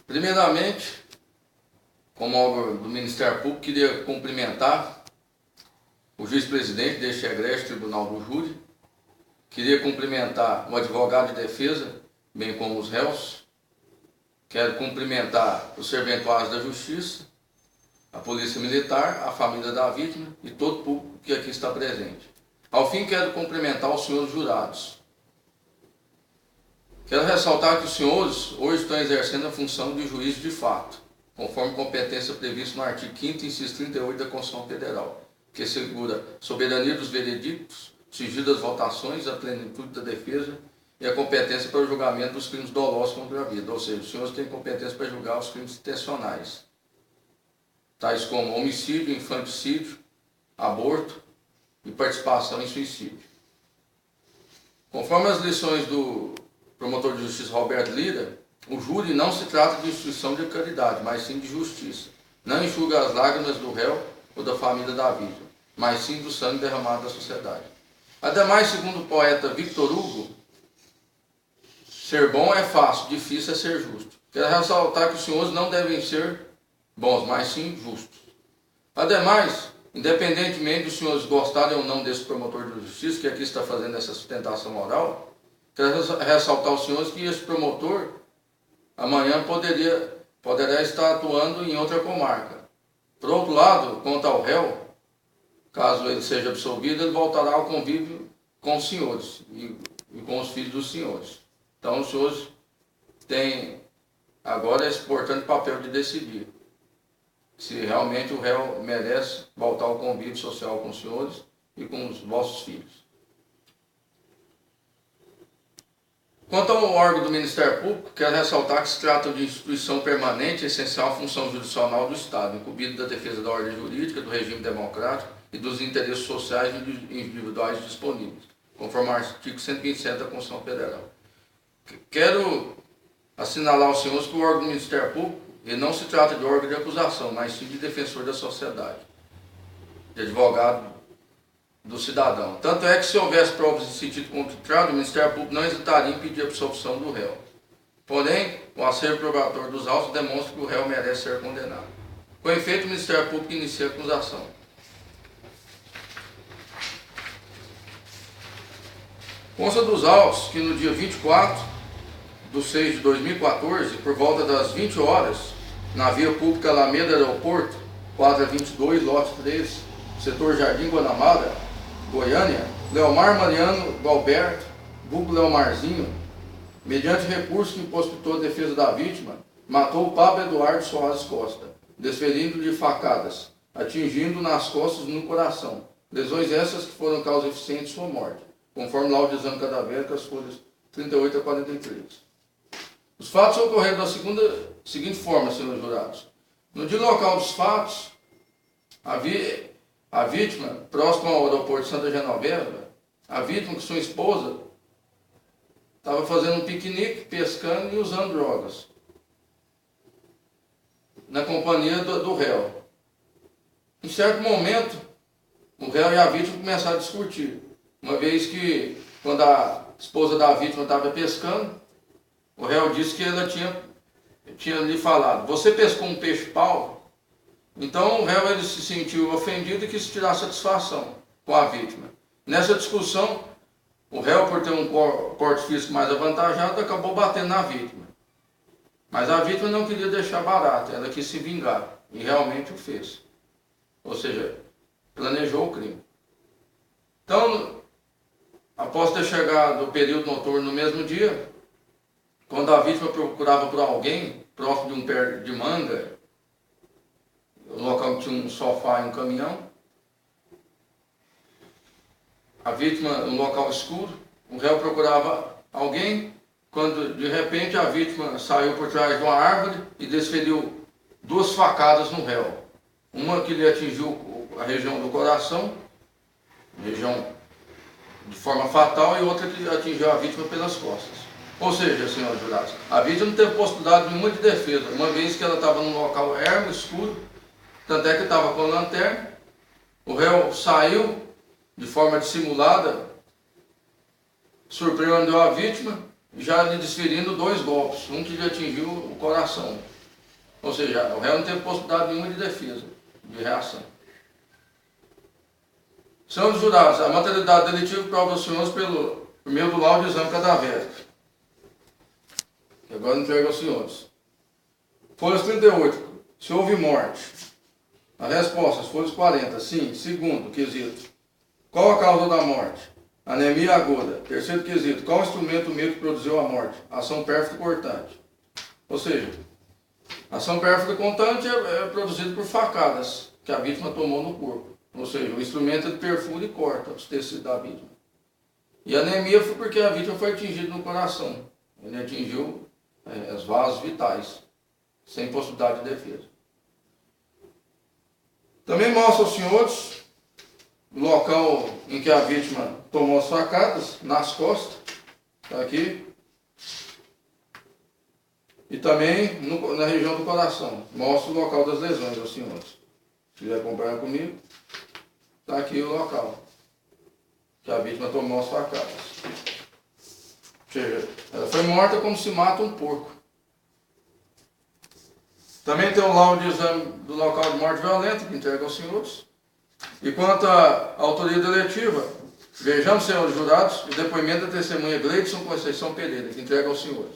Primeiramente, como órgão do Ministério Público, queria cumprimentar o juiz-presidente deste egrégio Tribunal do Júri, queria cumprimentar o advogado de defesa, bem como os réus, quero cumprimentar os serventuários da Justiça, a Polícia Militar, a família da vítima e todo o público que aqui está presente. Ao fim, quero cumprimentar os senhores jurados. Quero ressaltar que os senhores hoje estão exercendo a função de juiz de fato, conforme competência prevista no artigo 5º, inciso 38 da Constituição Federal, que assegura soberania dos veredictos, sigilo das votações, a plenitude da defesa e a competência para o julgamento dos crimes dolosos contra a vida. Ou seja, os senhores têm competência para julgar os crimes intencionais, tais como homicídio, infanticídio, aborto e participação em suicídio. Conforme as lições do promotor de justiça Roberto Lira, o júri não se trata de instituição de caridade, mas sim de justiça. Não enxuga as lágrimas do réu ou da família da vítima, mas sim do sangue derramado da sociedade. Ademais, segundo o poeta Victor Hugo, ser bom é fácil, difícil é ser justo. Quero ressaltar que os senhores não devem ser bons, mas sim justos. Ademais, independentemente dos senhores gostarem ou não desse promotor de justiça, que aqui está fazendo essa sustentação oral, quero ressaltar aos senhores que esse promotor amanhã poderá estar atuando em outra comarca. Por outro lado, quanto ao réu, caso ele seja absolvido, ele voltará ao convívio com os senhores e com os filhos dos senhores. Então os senhores têm agora esse importante papel de decidir se realmente o réu merece voltar ao convívio social com os senhores e com os vossos filhos. Quanto ao órgão do Ministério Público, quero ressaltar que se trata de instituição permanente e essencial à função jurisdicional do Estado, incumbido da defesa da ordem jurídica, do regime democrático e dos interesses sociais e individuais disponíveis, conforme o artigo 127 da Constituição Federal. Quero assinalar aos senhores que o órgão do Ministério Público ele não se trata de órgão de acusação, mas sim de defensor da sociedade, de advogado do cidadão. Tanto é que se houvesse provas em sentido contrário, o Ministério Público não hesitaria em pedir a absolvição do réu. Porém, o acervo probatório dos autos demonstra que o réu merece ser condenado. Com efeito, o Ministério Público inicia a acusação. Consta dos autos que no dia 24/6/2014, por volta das 20 horas, na via pública Alameda Aeroporto, quadra 22, lote 3, setor Jardim Guanabara, Goiânia, Leomar Mariano Galberto, vulgo Leomarzinho, mediante recurso que impossibilitou a defesa da vítima, matou o Pablo Eduardo Soares Costa, desferindo-lhe facadas, atingindo nas costas e no coração, lesões essas que foram causa eficiente de sua morte, conforme o laudo de exame cadavérico, as folhas 38 a 43. Os fatos ocorreram da seguinte forma, senhores jurados. No dia local dos fatos, a vítima, próxima ao aeroporto de Santa Genoveva, a vítima com sua esposa estava fazendo um piquenique, pescando e usando drogas, na companhia do réu. Em certo momento, o réu e a vítima começaram a discutir, uma vez que, quando a esposa da vítima estava pescando, o réu disse que ela tinha lhe falado: você pescou um peixe-pau? Então o réu ele se sentiu ofendido e quis tirar satisfação com a vítima. Nessa discussão, o réu, por ter um porte físico mais avantajado, acabou batendo na vítima. Mas a vítima não queria deixar barato, ela quis se vingar, e realmente o fez. Ou seja, planejou o crime. Então, após ter chegado o período noturno no mesmo dia, quando a vítima procurava por alguém, próximo de um pé de manga, o local que tinha um sofá e um caminhão, a vítima, um local escuro, o réu procurava alguém, quando de repente a vítima saiu por trás de uma árvore e desferiu 2 facadas no réu. Uma que lhe atingiu a região do coração, região de forma fatal, e outra que atingiu a vítima pelas costas. Ou seja, senhores jurados, a vítima não teve possibilidade nenhuma de defesa, uma vez que ela estava num local ermo, escuro, tanto é que estava com a lanterna. O réu saiu de forma dissimulada, surpreendeu a vítima, já lhe desferindo 2 golpes, um que lhe atingiu o coração. Ou seja, o réu não teve possibilidade nenhuma de defesa, de reação. Senhores jurados, a materialidade delitiva prova aos senhores por meio do laudo de exame cadavérico. Que agora entrega aos senhores. Folhas 38. Se houve morte. A resposta, folhas 40. Sim. Segundo quesito. Qual a causa da morte? Anemia aguda. Terceiro quesito. Qual o instrumento médico que produziu a morte? Ação pérfida cortante. Ou seja, a ação pérfida cortante é produzida por facadas que a vítima tomou no corpo. Ou seja, o instrumento ele perfura e corta os tecidos da vítima. E a anemia foi porque a vítima foi atingida no coração. Ele atingiu os vasos vitais, sem possibilidade de defesa. Também mostra aos senhores o local em que a vítima tomou as facadas, nas costas, está aqui, e também na região do coração. Mostra o local das lesões aos senhores. Se quiser acompanhar comigo, está aqui o local que a vítima tomou as facadas. Ou seja, ela foi morta como se mata um porco. Também tem o laudo de exame do local de morte violenta, que entrega aos senhores. E quanto à autoria deletiva, vejamos, senhores jurados, o depoimento da testemunha Gleidson Conceição Pereira, que entrega aos senhores.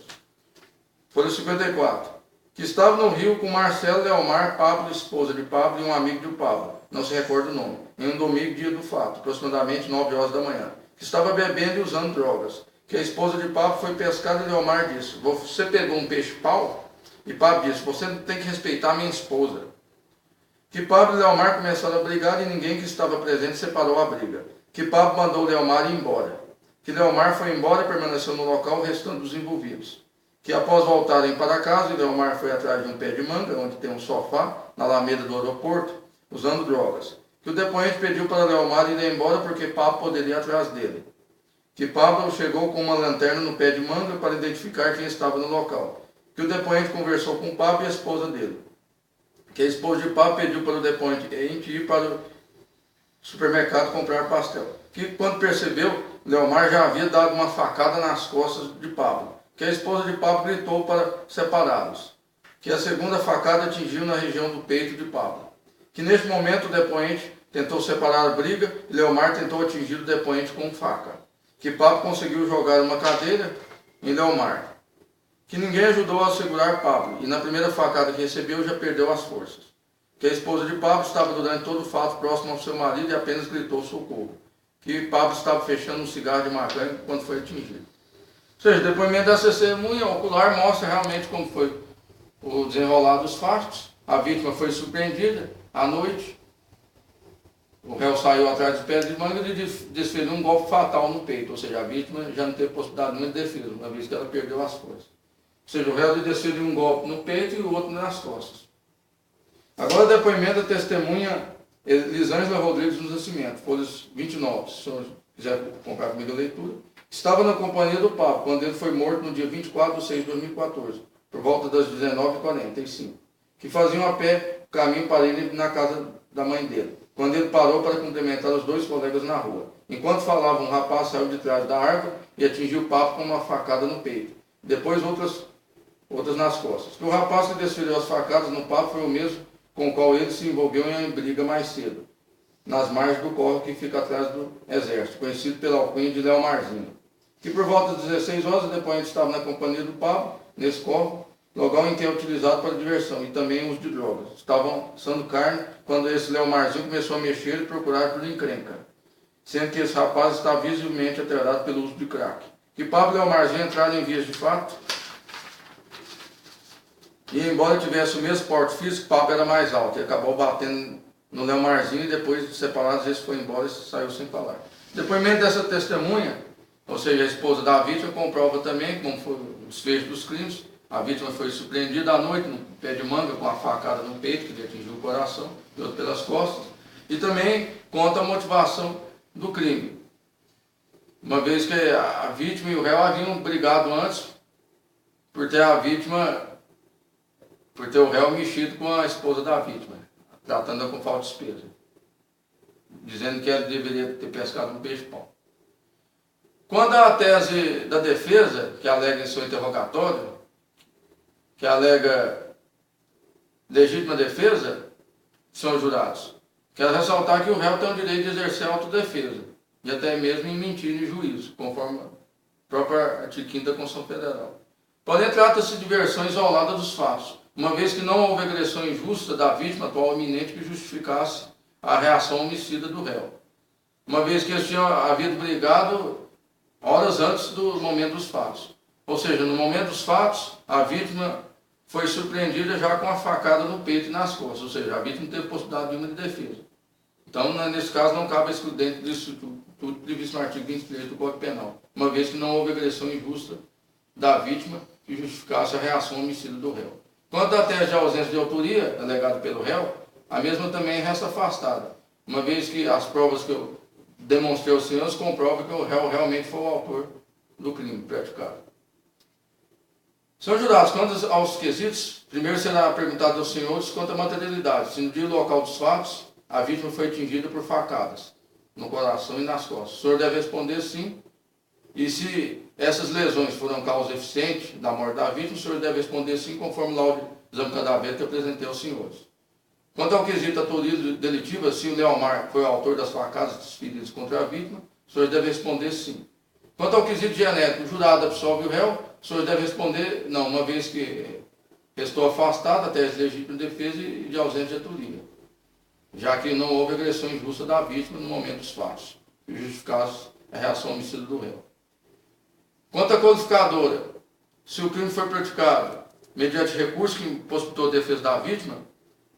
Folha 54. Que estava no Rio com Marcelo Leomar Pablo, esposa de Pablo, e um amigo de Pablo, não se recorda o nome, em um domingo, dia do fato, aproximadamente 9 horas da manhã. Que estava bebendo e usando drogas. Que a esposa de Pablo foi pescar e Leomar disse: você pegou um peixe-pau? E Pablo disse: você tem que respeitar minha esposa. Que Pablo e Leomar começaram a brigar e ninguém que estava presente separou a briga. Que Pablo mandou Leomar ir embora. Que Leomar foi embora e permaneceu no local o restante dos envolvidos. Que após voltarem para casa, Leomar foi atrás de um pé de manga, onde tem um sofá, na alameda do aeroporto, usando drogas. Que o depoente pediu para Leomar ir embora porque Pablo poderia ir atrás dele. Que Pablo chegou com uma lanterna no pé de manga para identificar quem estava no local. Que o depoente conversou com Pablo e a esposa dele. Que a esposa de Pablo pediu para o depoente ir para o supermercado comprar pastel. Que quando percebeu, Leomar já havia dado uma facada nas costas de Pablo. Que a esposa de Pablo gritou para separá-los. Que a segunda facada atingiu na região do peito de Pablo. Que neste momento o depoente tentou separar a briga e Leomar tentou atingir o depoente com faca. Que Pablo conseguiu jogar uma cadeira em Leomar. Que ninguém ajudou a segurar Pablo, e na primeira facada que recebeu já perdeu as forças. Que a esposa de Pablo estava durante todo o fato próximo ao seu marido e apenas gritou socorro. Que Pablo estava fechando um cigarro de maconha quando foi atingido. Ou seja, o depoimento dessa testemunha ocular mostra realmente como foi o desenrolar dos fatos. A vítima foi surpreendida à noite. O réu saiu atrás de pedra de manga e desferiu um golpe fatal no peito. Ou seja, a vítima já não teve possibilidade nenhuma de defesa, uma vez que ela perdeu as forças. Ou seja, o réu lhe desferiu um golpe no peito e o outro nas costas. Agora o depoimento da testemunha Elisângela Rodrigues do Nascimento, folhas 29, se o senhor quiser acompanhar comigo a leitura. Estava na companhia do Pablo, quando ele foi morto no dia 24 de 6 de 2014, por volta das 19h45, que faziam a pé o caminho para ele na casa da mãe dele, quando ele parou para cumprimentar os 2 colegas na rua. Enquanto falava, um rapaz saiu de trás da árvore e atingiu o Pablo com uma facada no peito. Depois outras nas costas. Que o rapaz que desferiu as facadas no Pablo foi o mesmo com o qual ele se envolveu em briga mais cedo, nas margens do córrego que fica atrás do exército, conhecido pela alcunha de Leomarzinho. Que por volta das 16 horas, o depoente estava na companhia do Pablo, nesse córrego, local em que é utilizado para diversão e também uso de drogas. Estavam assando carne quando esse Leomarzinho começou a mexer e procurar por encrenca, sendo que esse rapaz estava visivelmente alterado pelo uso de crack. Que Pablo e Leomarzinho entraram em vias de fato, e embora tivesse o mesmo porte físico, Pablo era mais alto, e acabou batendo no Leomarzinho, e depois de separados, esse foi embora e saiu sem falar. Depoimento dessa testemunha, ou seja, a esposa da vítima, comprova também como foi o desfecho dos crimes. A vítima foi surpreendida à noite no pé de manga com a facada no peito, que lhe atingiu o coração, e outro pelas costas, e também conta a motivação do crime. Uma vez que a vítima e o réu haviam brigado antes por ter o réu mexido com a esposa da vítima, tratando-a com falta de despesa, dizendo que ela deveria ter pescado um peixe-pau. Quando a tese da defesa, que alega em seu interrogatório, que alega legítima defesa, senhores jurados, quero ressaltar que o réu tem o direito de exercer a autodefesa, e até mesmo em mentir em juízo, conforme o próprio artigo 5º da Constituição Federal. Porém, trata-se de versão isolada dos fatos, uma vez que não houve agressão injusta da vítima atual iminente que justificasse a reação homicida do réu, uma vez que eles tinham havido brigado horas antes do momento dos fatos. Ou seja, no momento dos fatos, a vítima foi surpreendida já com a facada no peito e nas costas, ou seja, a vítima não teve possibilidade nenhuma de defesa. Então, nesse caso, não cabe a excludente disso tudo previsto no artigo 23 do Código Penal, uma vez que não houve agressão injusta da vítima que justificasse a reação homicida do réu. Quanto à tese de ausência de autoria, alegada pelo réu, a mesma também resta afastada, uma vez que as provas que eu demonstrei aos senhores comprovam que o réu realmente foi o autor do crime praticado. Senhores jurados, quanto aos quesitos, primeiro será perguntado aos senhores quanto à materialidade, se no dia e local dos fatos a vítima foi atingida por facadas no coração e nas costas. O senhor deve responder sim, e se essas lesões foram causa eficiente da morte da vítima, o senhor deve responder sim, conforme o laudo de exame cadavérico que eu apresentei aos senhores. Quanto ao quesito autoria delitiva, se o Leomar foi o autor das facadas desferidas contra a vítima, o senhor deve responder sim. Quanto ao quesito genético, o jurado absolve o réu, o senhor deve responder não, uma vez que restou afastado a tese de legítima defesa e de ausência de autoria, já que não houve agressão injusta da vítima no momento dos fatos, que justificasse a reação homicida do réu. Quanto à qualificadora, se o crime foi praticado mediante recurso que impossibilitou a defesa da vítima,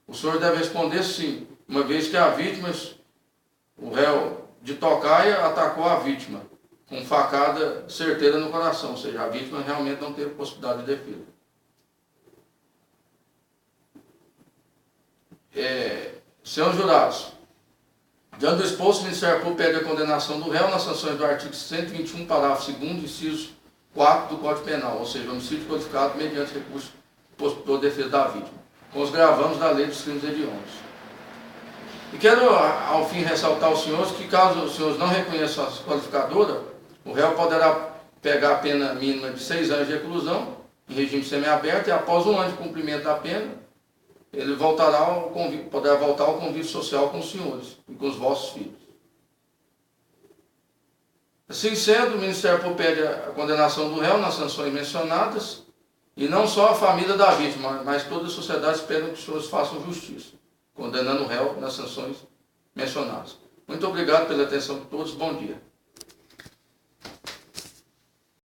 o senhor deve responder sim, uma vez que a vítima, o réu de tocaia, atacou a vítima com facada certeira no coração, ou seja, a vítima realmente não teve possibilidade de defesa. Senhores jurados, diante do exposto, o Ministério Público pede a condenação do réu nas sanções do artigo 121, parágrafo 2º, inciso 4 do Código Penal, ou seja, homicídio codificado mediante recurso impossibilitou a defesa da vítima, com os gravames da lei dos crimes hediondos. E quero, ao fim, ressaltar aos senhores que, caso os senhores não reconheçam a qualificadora, o réu poderá pegar a pena mínima de 6 anos de reclusão, em regime semiaberto, e após 1 ano de cumprimento da pena, ele poderá voltar ao convívio social com os senhores e com os vossos filhos. Assim sendo, o Ministério Público pede a condenação do réu nas sanções mencionadas, e não só a família da vítima, mas toda a sociedade espera que os senhores façam justiça, condenando o réu nas sanções mencionadas. Muito obrigado pela atenção de todos. Bom dia.